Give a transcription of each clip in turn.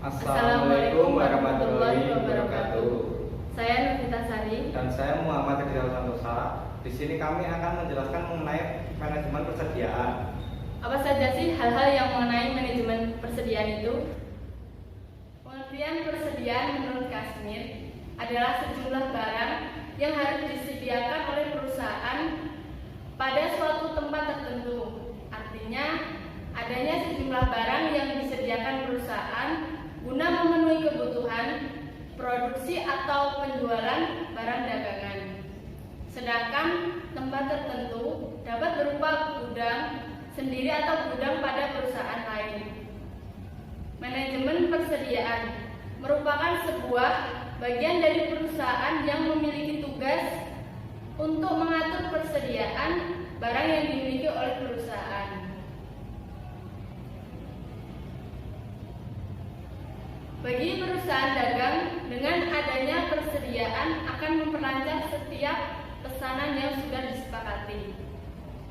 Assalamualaikum warahmatullahi wabarakatuh. Saya Nurita Sari Dan saya Muhammad Rizal Santosa. Di sini kami akan menjelaskan mengenai manajemen persediaan. Apa saja sih hal-hal yang mengenai manajemen persediaan itu? Pengertian persediaan menurut Kashmir adalah sejumlah barang yang harus disediakan oleh perusahaan pada suatu tempat tertentu. Artinya, adanya sejumlah barang yang disediakan perusahaan guna memenuhi kebutuhan produksi atau penjualan barang dagangan. Sedangkan tempat tertentu dapat berupa gudang sendiri atau gudang pada perusahaan lain. Manajemen persediaan merupakan sebuah bagian dari perusahaan yang memiliki tugas untuk mengatur persediaan barang yang dimiliki oleh perusahaan. Bagi perusahaan dagang, dengan adanya persediaan akan memperlancar setiap pesanan yang sudah disepakati.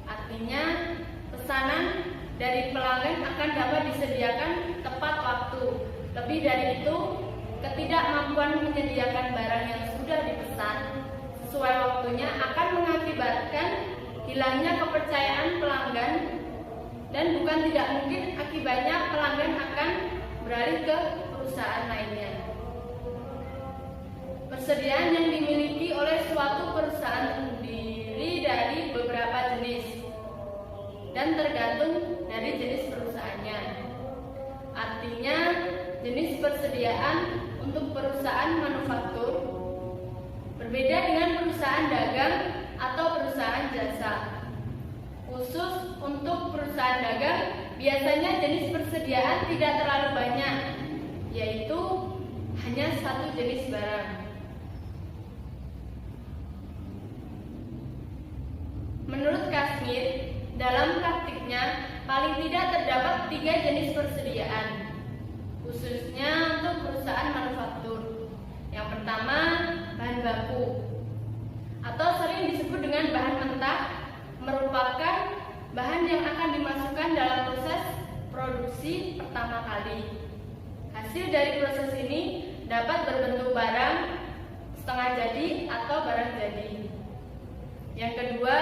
Artinya, pesanan dari pelanggan akan dapat disediakan tepat waktu. Lebih dari itu, ketidakmampuan menyediakan barang yang sudah dipesan sesuai waktunya akan mengakibatkan hilangnya kepercayaan pelanggan, dan bukan tidak mungkin akibatnya pelanggan akan beralih ke perusahaan lainnya. Persediaan yang dimiliki oleh suatu perusahaan terdiri dari beberapa jenis dan tergantung dari jenis perusahaannya. Artinya, jenis persediaan untuk perusahaan manufaktur berbeda dengan perusahaan dagang atau perusahaan jasa. Khusus untuk perusahaan dagang, biasanya jenis persediaan tidak terlalu banyak, yaitu hanya satu jenis barang. Menurut Kashmir, dalam praktiknya paling tidak terdapat 3 jenis persediaan, khususnya untuk perusahaan manufaktur. Yang pertama, bahan baku, atau sering disebut dengan bahan mentah, merupakan bahan yang akan dimasukkan dalam proses produksi pertama kali. Hasil dari proses ini dapat berbentuk barang setengah jadi atau barang jadi. Yang kedua,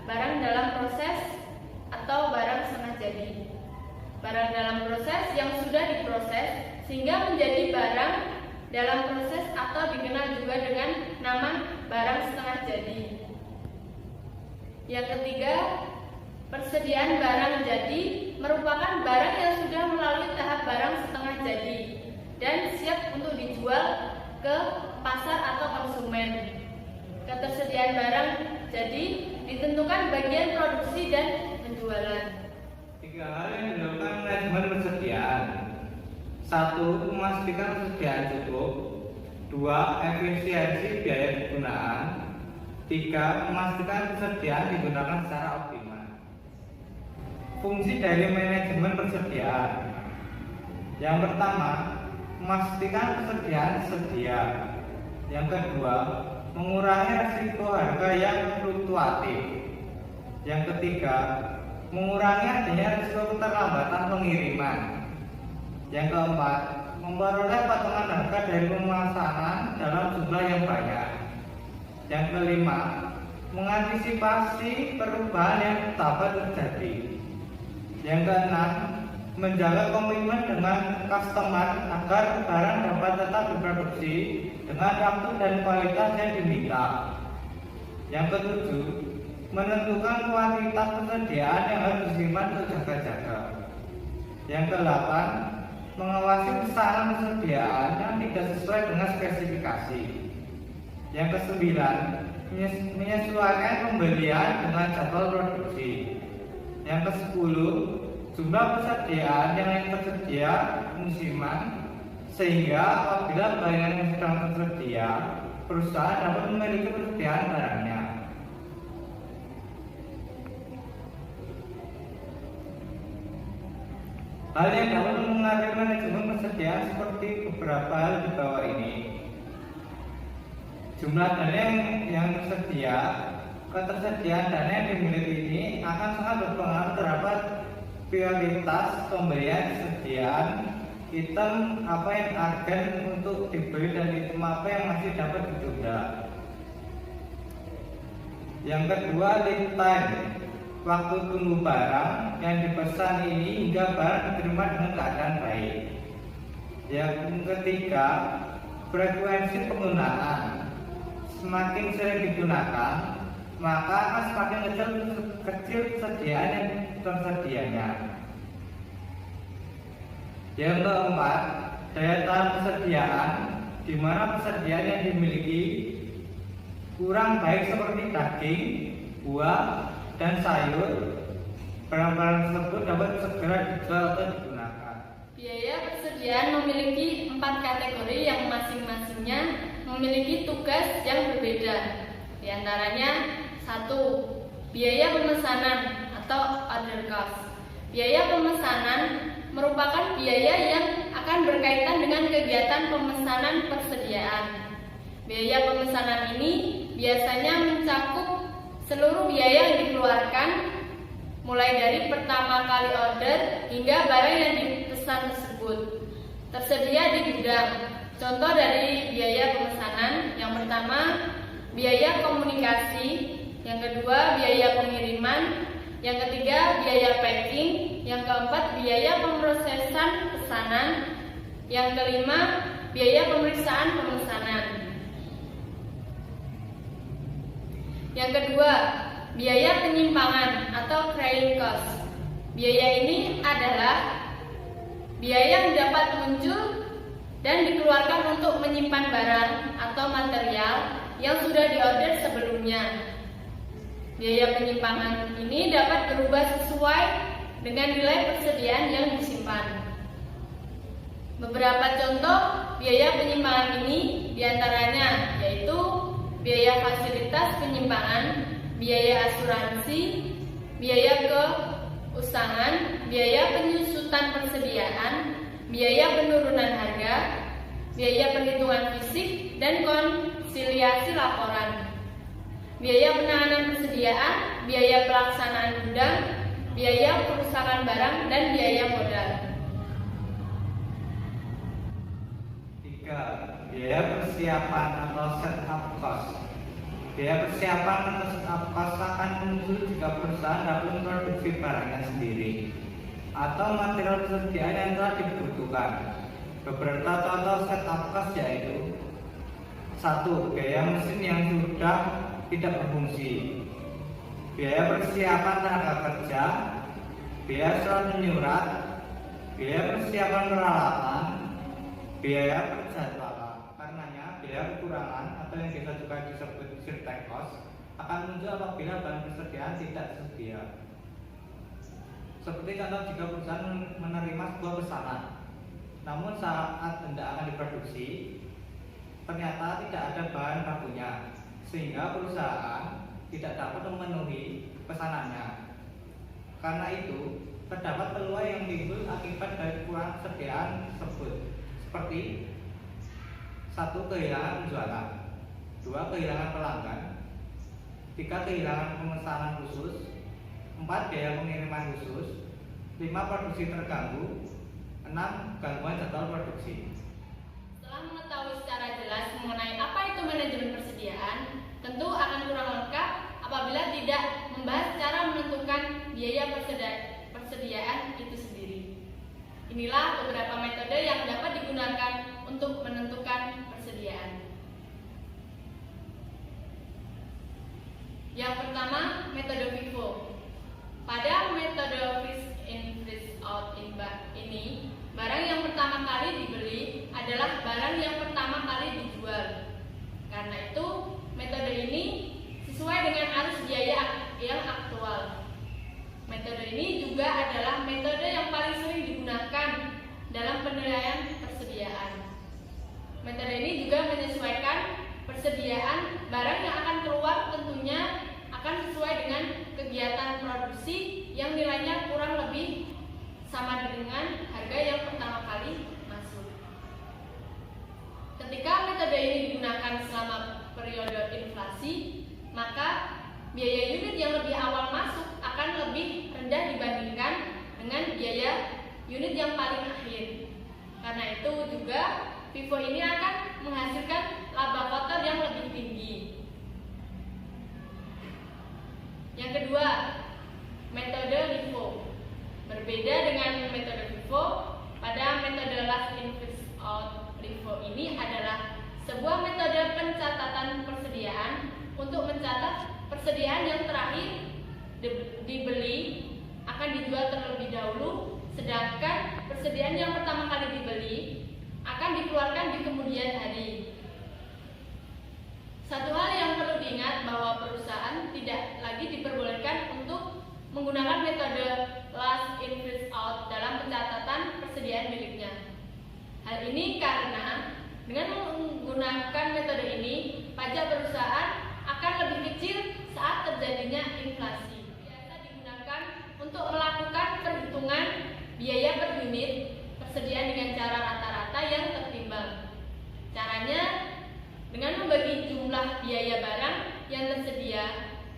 barang dalam proses atau barang setengah jadi. Barang dalam proses yang sudah diproses sehingga menjadi barang dalam proses atau dikenal juga dengan nama barang setengah jadi. Yang ketiga, persediaan barang jadi merupakan barang yang sudah melalui tahap barang setengah jadi dan siap untuk dijual ke pasar atau konsumen. Ketersediaan barang jadi ditentukan bagian produksi dan penjualan. 3 hal yang dilakukan manajemen persediaan. 1. Memastikan persediaan cukup. 2. Efisiensi biaya penggunaan. 3. Memastikan persediaan digunakan secara optimal. Fungsi dari manajemen persediaan. Yang pertama, memastikan persediaan sedia. Yang kedua, mengurangi risiko harga yang fluktuatif. Yang ketiga, mengurangi adanya risiko keterlambatan pengiriman. Yang keempat, memperoleh potongan harga dari pemasaran dalam jumlah yang banyak. Yang kelima, mengantisipasi perubahan yang dapat terjadi. Yang keenam, menjaga komitmen dengan customer agar barang dapat tetap diproduksi dengan waktu dan kualitas yang diminta. Yang ketujuh, menentukan kuantitas persediaan yang harus disimpan untuk jaga-jaga. Yang kedelapan, mengawasi pesanan persediaan yang tidak sesuai dengan spesifikasi. Yang kesembilan, menyesuaikan pembelian dengan jadwal produksi. Yang kesepuluh, jumlah persediaan yang tersedia musiman, sehingga apabila barang yang sedang tersedia, perusahaan dapat memiliki persediaan barangnya. Hal yang dapat mengatur manajemen persediaan seperti beberapa hal di bawah ini. Jumlah dana yang tersedia, ketersediaan dana yang dimiliki ini akan sangat berpengaruh terhadap prioritas pemberian kesediaan item apa yang urgent untuk dibeli dan item apa yang masih dapat ditunda. Yang kedua, lead time, waktu tunggu barang yang dipesan ini hingga barang diterima dengan keadaan baik. Yang ketiga, frekuensi penggunaan, semakin sering digunakan maka akan semakin kecil sediaan yang tersedianya. Yang keempat, daya tahan persediaan, di mana persediaan yang dimiliki kurang baik seperti daging, buah, dan sayur. Barang-barang tersebut dapat segera dijual atau digunakan. Biaya persediaan memiliki 4 kategori yang masing-masingnya memiliki tugas yang berbeda. Di antaranya 1. Biaya pemesanan atau order cost. Biaya pemesanan merupakan biaya yang akan berkaitan dengan kegiatan pemesanan persediaan. Biaya pemesanan ini biasanya mencakup seluruh biaya yang dikeluarkan mulai dari pertama kali order hingga barang yang dipesan tersebut tersedia di gudang. Contoh dari biaya pemesanan, yang pertama biaya komunikasi, yang kedua biaya pengiriman, yang ketiga biaya packing, yang keempat biaya pemrosesan pesanan, yang kelima biaya pemeriksaan pemesanan. Yang kedua, biaya penyimpangan atau crying cost. Biaya ini adalah biaya yang dapat muncul dan dikeluarkan untuk menyimpan barang atau material yang sudah diorder sebelumnya. Biaya penyimpangan ini dapat berubah sesuai dengan nilai persediaan yang disimpan. Beberapa contoh biaya penyimpangan ini diantaranya yaitu biaya fasilitas penyimpangan, biaya asuransi, biaya keusangan, biaya penyusutan persediaan, biaya penurunan harga, biaya perhitungan fisik dan konsiliasi laporan, biaya penanganan persediaan, biaya pelaksanaan gudang, biaya perusakan barang, dan biaya modal. 3. Biaya persiapan atau setup cost. Biaya persiapan atau setup cost akan muncul jika perusahaan dapat memproduksi barangnya sendiri atau material persediaan yang telah dibutuhkan. Beberapa contoh setup cost yaitu 1. Biaya mesin yang sudah tidak berfungsi, biaya persiapan tenaga kerja, biaya surat menyurat, biaya persiapan peralatan, biaya penjadwalan. Karenanya biaya kekurangan atau yang biasa juga disebut surplus cost akan muncul apabila bahan persediaan tidak tersedia. Seperti contoh jika perusahaan menerima sebuah pesanan, namun saat hendak akan diproduksi ternyata tidak ada bahan bakunya, sehingga perusahaan tidak dapat memenuhi pesanannya. Karena itu, terdapat peluang yang timbul akibat dari kurang persediaan tersebut, seperti 1. Kehilangan penjualan, 2. Kehilangan pelanggan, 3. Kehilangan pemesanan khusus, 4. Biaya pengiriman khusus, 5. Produksi terganggu, 6. Gangguan jadwal produksi. Setelah mengetahui secara jelas mengenai apa itu manajemen persediaan, tentu akan kurang lengkap apabila tidak membahas cara menentukan biaya persediaan itu sendiri. Inilah beberapa metode yang dapat digunakan untuk menentukan persediaan. Yang pertama, metode FIFO. Pada metode freeze in freeze out ini, barang yang pertama kali dibeli adalah barang yang pertama kali dijual. Karena itu, metode ini sesuai dengan arus biaya yang aktual. Metode ini juga adalah metode yang paling sering digunakan dalam penilaian persediaan. Metode ini juga menyesuaikan persediaan barang yang akan keluar, tentunya akan sesuai dengan kegiatan produksi yang nilainya kurang lebih sama dengan harga yang pertama kali masuk. Ketika metode ini digunakan selama periode inflasi, maka biaya unit yang lebih awal masuk akan lebih rendah dibandingkan dengan biaya unit yang paling akhir. itu juga FIFO ini akan menghasilkan laba kotor yang lebih tinggi. Yang kedua, metode LIFO. Berbeda dengan metode FIFO, pada metode last in first out LIFO ini adalah sebuah metode pencatatan persediaan untuk mencatat persediaan yang terakhir dibeli akan dijual terlebih dahulu, sedangkan persediaan yang pertama kali dibeli akan dikeluarkan di kemudian hari. Satu hal yang perlu diingat bahwa perusahaan tidak lagi diperbolehkan untuk menggunakan metode last in first out dalam pencatatan persediaan miliknya. Hal ini karena dengan menggunakan metode ini, pajak perusahaan akan lebih kecil saat terjadinya inflasi. Biasa digunakan untuk melakukan perhitungan biaya per unit persediaan dengan cara rata-rata yang tertimbang. Caranya dengan membagi jumlah biaya barang yang tersedia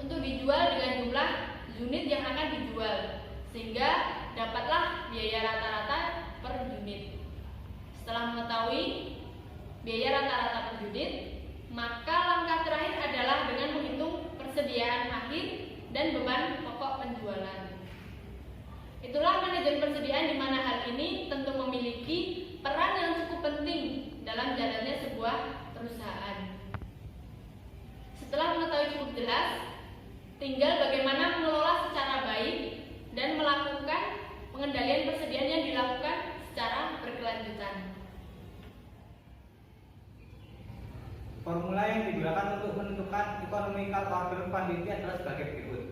untuk dijual dengan jumlah unit yang akan dijual, sehingga dapatlah biaya rata-rata per unit. Setelah mengetahui biaya rata-rata per unit, maka langkah terakhir adalah dengan menghitung persediaan akhir dan beban pokok penjualan. Itulah manajemen persediaan, di mana hal ini tentu memiliki peran yang cukup penting dalam jalannya sebuah perusahaan. Setelah mengetahui cukup jelas, tinggal bagaimana mengelola secara baik dan melakukan pengendalian persediaan yang dilakukan secara berkelanjutan. Formula yang digunakan untuk menentukan economical order quantity adalah sebagai berikut.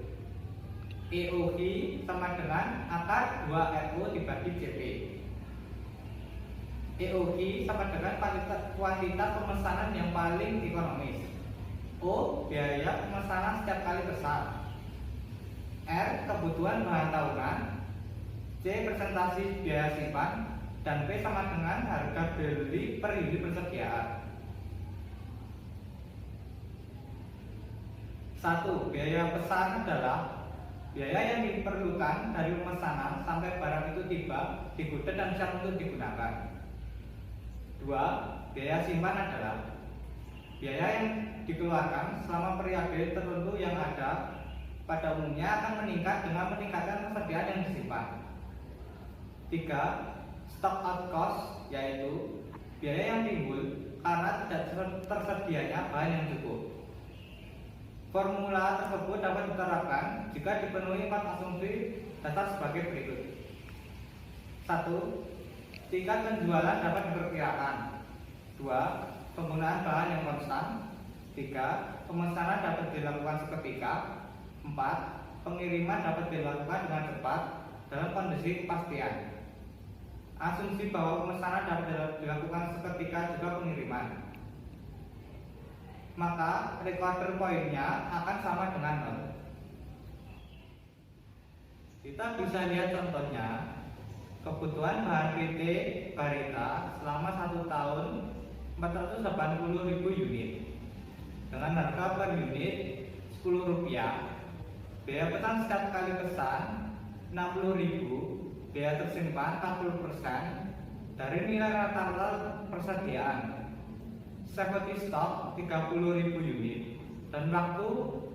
EOQ sama dengan akar 2RO dibagi CP. EOQ sama dengan kuantitas pemesanan yang paling ekonomis. O, biaya pemesanan setiap kali pesan. R, kebutuhan bahan tahunan. C, presentasi biaya simpan. Dan P sama dengan harga beli per unit persediaan. 1. Biaya pesan adalah biaya yang diperlukan dari pemesanan sampai barang itu tiba di gudang dan siap untuk digunakan. 2. Biaya simpan adalah biaya yang dikeluarkan selama periode tertentu yang ada pada umumnya akan meningkat dengan meningkatkan persediaan yang disimpan. 3. Stock out cost, yaitu biaya yang timbul karena tidak tersedianya bahan yang cukup. Formula tersebut dapat diterapkan jika dipenuhi 4 asumsi dasar sebagai berikut. 1. Tingkat penjualan dapat diperkirakan. 2. Penggunaan bahan yang konstan. 3. Pemesanan dapat dilakukan seketika. 4. Pengiriman dapat dilakukan dengan cepat dalam kondisi kepastian. Asumsi bahwa pemesanan dapat dilakukan seketika juga pengiriman, maka recorder poinnya akan sama dengan 0. Kita bisa lihat contohnya. Kebutuhan bahan PT Barita selama 1 tahun 480.000 unit dengan harga per unit Rp10. Biaya pesan setiap kali pesan 60.000, biaya tersimpan 40% dari nilai rata-rata persediaan. Safety stock 30.000 unit dan waktu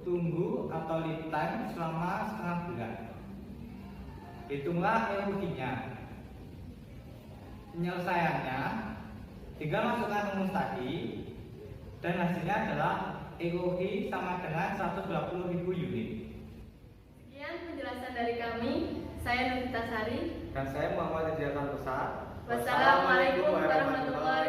tunggu atau lead time selama setengah bulan. Hitunglah EOQ-nya. Penyelesaiannya tinggal masukkan rumus tadi dan hasilnya adalah EOQ sama dengan 120.000 unit. Sekian penjelasan dari kami. Saya Nurita Sari Dan saya Muhammad Rizal Santosa. Wassalamualaikum warahmatullahi